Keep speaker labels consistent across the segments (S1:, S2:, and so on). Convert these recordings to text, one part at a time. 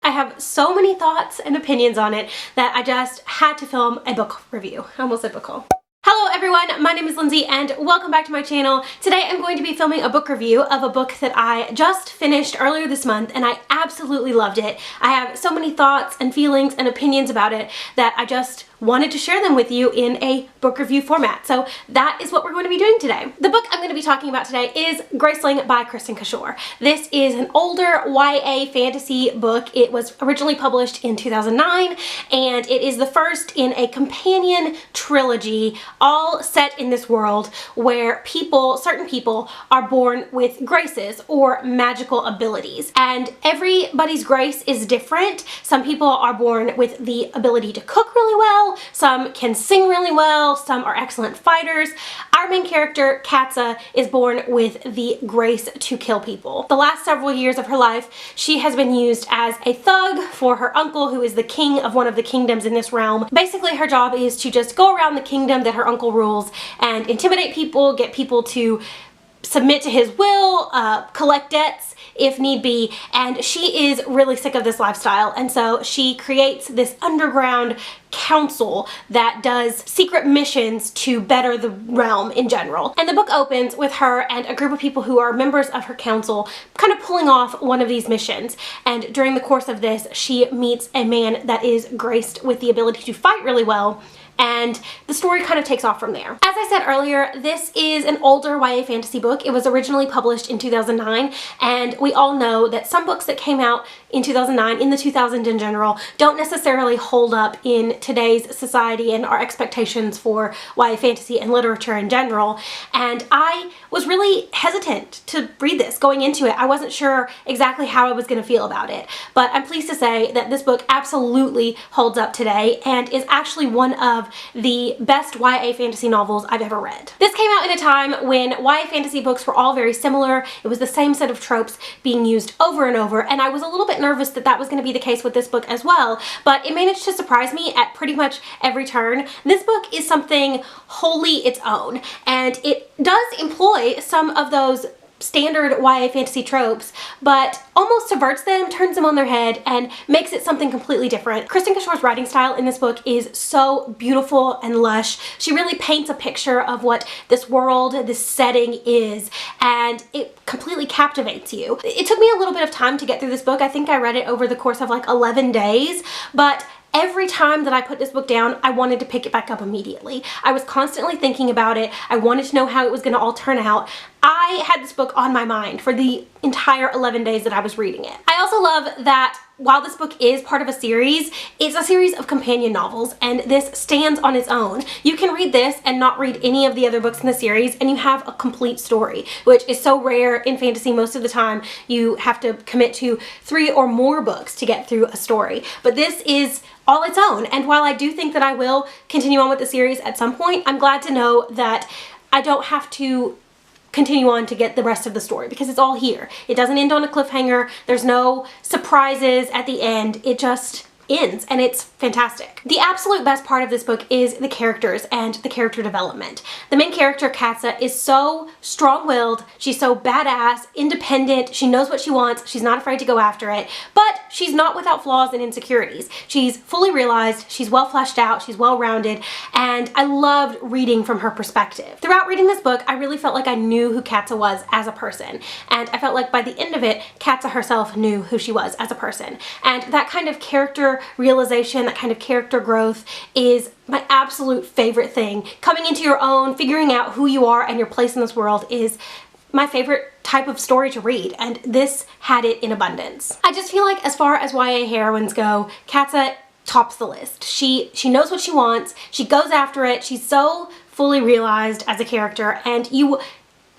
S1: I have so many thoughts and opinions on it that I just had to film a book review. I almost said book haul. Hello everyone, my name is Lindsay and welcome back to my channel. Today I'm going to be filming a book review of a book that I just finished earlier this month and I absolutely loved it. I have so many thoughts and feelings and opinions about it that I just wanted to share them with you in a book review format. So that is what we're going to be doing today. The book I'm going to be talking about today is GRACELING by Kristin Cashore. This is an older YA fantasy book. It was originally published in 2009 and it is the first in a companion trilogy, all set in this world where certain people are born with graces or magical abilities. And everybody's grace is different. Some people are born with the ability to cook really well, some can sing really well, some are excellent fighters. Our main character, Katza, is born with the grace to kill people. The last several years of her life, she has been used as a thug for her uncle, who is the king of one of the kingdoms in this realm. Basically, her job is to just go around the kingdom that her uncle rules and intimidate people, get people to submit to his will, collect debts if need be, and she is really sick of this lifestyle, and so she creates this underground council that does secret missions to better the realm in general. And the book opens with her and a group of people who are members of her council kind of pulling off one of these missions, and during the course of this she meets a man that is graced with the ability to fight really well, and the story kind of takes off from there. As I said earlier, this is an older YA fantasy book. It was originally published in 2009, and we all know that some books that came out in 2009, in the 2000s in general, don't necessarily hold up in today's society and our expectations for YA fantasy and literature in general. And I was really hesitant to read this going into it. I wasn't sure exactly how I was going to feel about it, but I'm pleased to say that this book absolutely holds up today and is actually one of the best YA fantasy novels I've ever read. This came out in a time when YA fantasy books were all very similar. It was the same set of tropes being used over and over, and I was a little bit nervous that that was going to be the case with this book as well, but it managed to surprise me at pretty much every turn. This book is something wholly its own, and it does employ some of those standard YA fantasy tropes, but almost subverts them, turns them on their head, and makes it something completely different. Kristin Cashore's writing style in this book is so beautiful and lush. She really paints a picture of what this world, this setting is, and it completely captivates you. It took me a little bit of time to get through this book. I think I read it over the course of like 11 days, but every time that I put this book down, I wanted to pick it back up immediately. I was constantly thinking about it. I wanted to know how it was going to all turn out. I had this book on my mind for the entire 11 days that I was reading it. I also love that while this book is part of a series, it's a series of companion novels, and this stands on its own. You can read this and not read any of the other books in the series, and you have a complete story, which is so rare in fantasy. Most of the time, you have to commit to 3 or more books to get through a story. But this is all its own, and while I do think that I will continue on with the series at some point, I'm glad to know that I don't have to continue on to get the rest of the story because it's all here. It doesn't end on a cliffhanger. There's no surprises at the end. It just ends, and it's fantastic. The absolute best part of this book is the characters and the character development. The main character, Katza, is so strong-willed, she's so badass, independent, she knows what she wants, she's not afraid to go after it, but she's not without flaws and insecurities. She's fully realized, she's well fleshed out, she's well-rounded, and I loved reading from her perspective. Throughout reading this book, I really felt like I knew who Katza was as a person, and I felt like by the end of it, Katza herself knew who she was as a person. And that kind of character realization, that kind of character growth is my absolute favorite thing. Coming into your own, figuring out who you are and your place in this world is my favorite type of story to read, and this had it in abundance. I just feel like as far as YA heroines go, Katza tops the list. She knows what she wants, she goes after it, she's so fully realized as a character, and you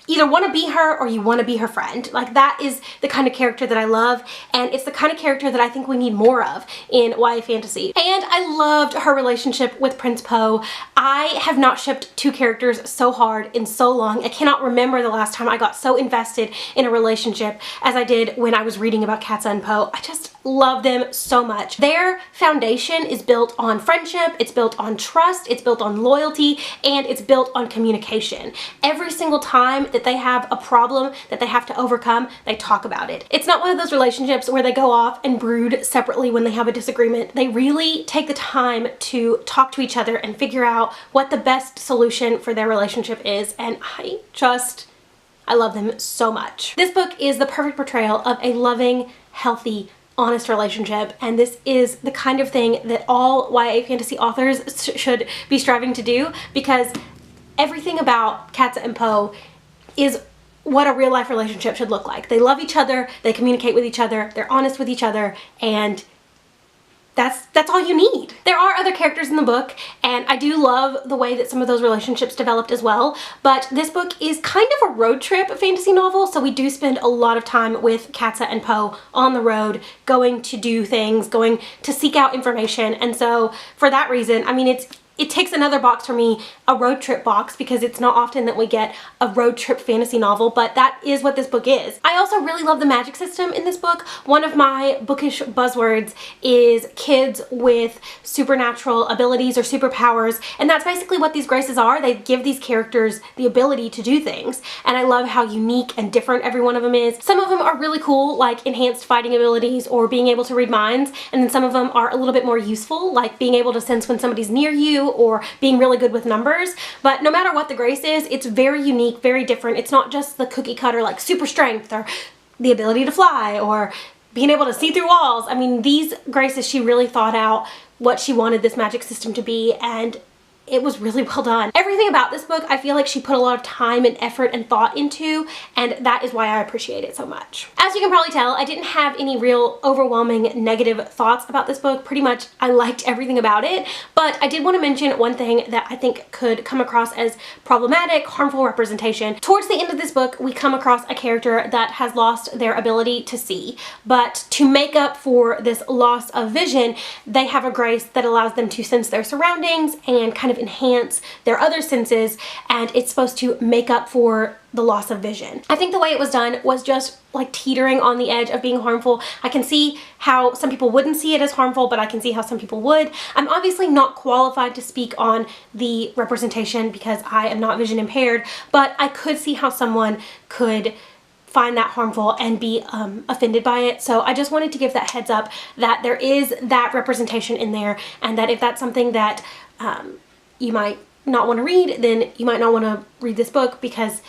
S1: either want to be her or you want to be her friend. Like, that is the kind of character that I love, and it's the kind of character that I think we need more of in YA fantasy. And I loved her relationship with Prince Po. I have not shipped two characters so hard in so long. I cannot remember the last time I got so invested in a relationship as I did when I was reading about Katza and Po. I just love them so much. Their foundation is built on friendship, it's built on trust, it's built on loyalty, and it's built on communication. Every single time that they have a problem that they have to overcome, they talk about it. It's not one of those relationships where they go off and brood separately when they have a disagreement. They really take the time to talk to each other and figure out what the best solution for their relationship is, and I love them so much. This book is the perfect portrayal of a loving, healthy, honest relationship, and this is the kind of thing that all YA fantasy authors should be striving to do, because everything about Katza and Poe is what a real life relationship should look like. They love each other, they communicate with each other, they're honest with each other, and that's all you need. There are other characters in the book, and I do love the way that some of those relationships developed as well, but this book is kind of a road trip fantasy novel, so we do spend a lot of time with Katza and Poe on the road, going to do things, going to seek out information, and so for that reason, I mean, it takes another box for me, a road trip box, because it's not often that we get a road trip fantasy novel, but that is what this book is. I also really love the magic system in this book. One of my bookish buzzwords is kids with supernatural abilities or superpowers, and that's basically what these Graces are. They give these characters the ability to do things, and I love how unique and different every one of them is. Some of them are really cool, like enhanced fighting abilities or being able to read minds, and then some of them are a little bit more useful, like being able to sense when somebody's near you or being really good with numbers. But no matter what the Grace is, it's very unique, very different. It's not just the cookie cutter like super strength or the ability to fly or being able to see through walls. I mean, these Graces, she really thought out what she wanted this magic system to be, and it was really well done. Everything about this book, I feel like she put a lot of time and effort and thought into, and that is why I appreciate it so much. As you can probably tell, I didn't have any real overwhelming negative thoughts about this book. Pretty much I liked everything about it, but I did want to mention one thing that I think could come across as problematic, harmful representation. Towards the end of this book, we come across a character that has lost their ability to see, but to make up for this loss of vision, they have a Grace that allows them to sense their surroundings and kind of enhance their other senses, and it's supposed to make up for the loss of vision. I think the way it was done was just like teetering on the edge of being harmful. I can see how some people wouldn't see it as harmful, but I can see how some people would. I'm obviously not qualified to speak on the representation because I am not vision impaired, but I could see how someone could find that harmful and be offended by it. So I just wanted to give that heads up that there is that representation in there, and that if that's something that you might not want to read, then you might not want to read this book because,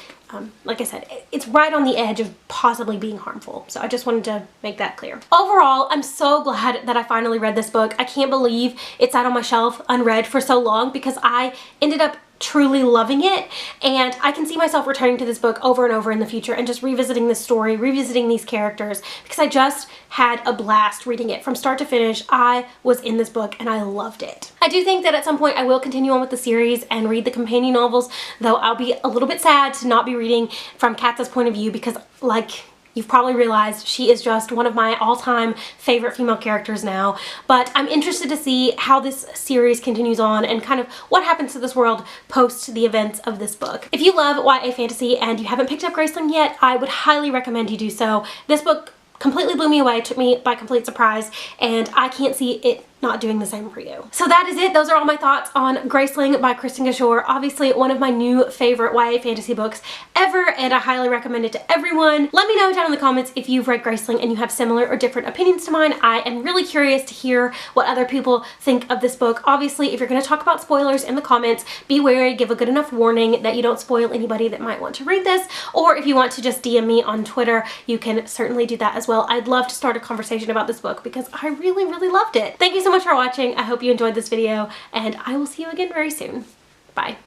S1: like I said, it's right on the edge of possibly being harmful. So I just wanted to make that clear. Overall, I'm so glad that I finally read this book. I can't believe it sat on my shelf unread for so long because I ended up truly loving it, and I can see myself returning to this book over and over in the future and just revisiting this story, revisiting these characters, because I just had a blast reading it from start to finish. I was in this book and I loved it. I do think that at some point I will continue on with the series and read the companion novels, though I'll be a little bit sad to not be reading from Katza's point of view because, like you've probably realized, she is just one of my all-time favorite female characters now. But I'm interested to see how this series continues on and kind of what happens to this world post the events of this book. If you love YA fantasy and you haven't picked up Graceling yet, I would highly recommend you do so. This book completely blew me away, took me by complete surprise, and I can't see it not doing the same for you. So that is it. Those are all my thoughts on Graceling by Kristen Gashore. Obviously one of my new favorite YA fantasy books ever, and I highly recommend it to everyone. Let me know down in the comments if you've read Graceling and you have similar or different opinions to mine. I am really curious to hear what other people think of this book. Obviously, if you're going to talk about spoilers in the comments, be wary, give a good enough warning that you don't spoil anybody that might want to read this, or if you want to just DM me on Twitter, you can certainly do that as well. I'd love to start a conversation about this book because I really, really loved it. Thank you so much for watching. I hope you enjoyed this video, and I will see you again very soon. Bye.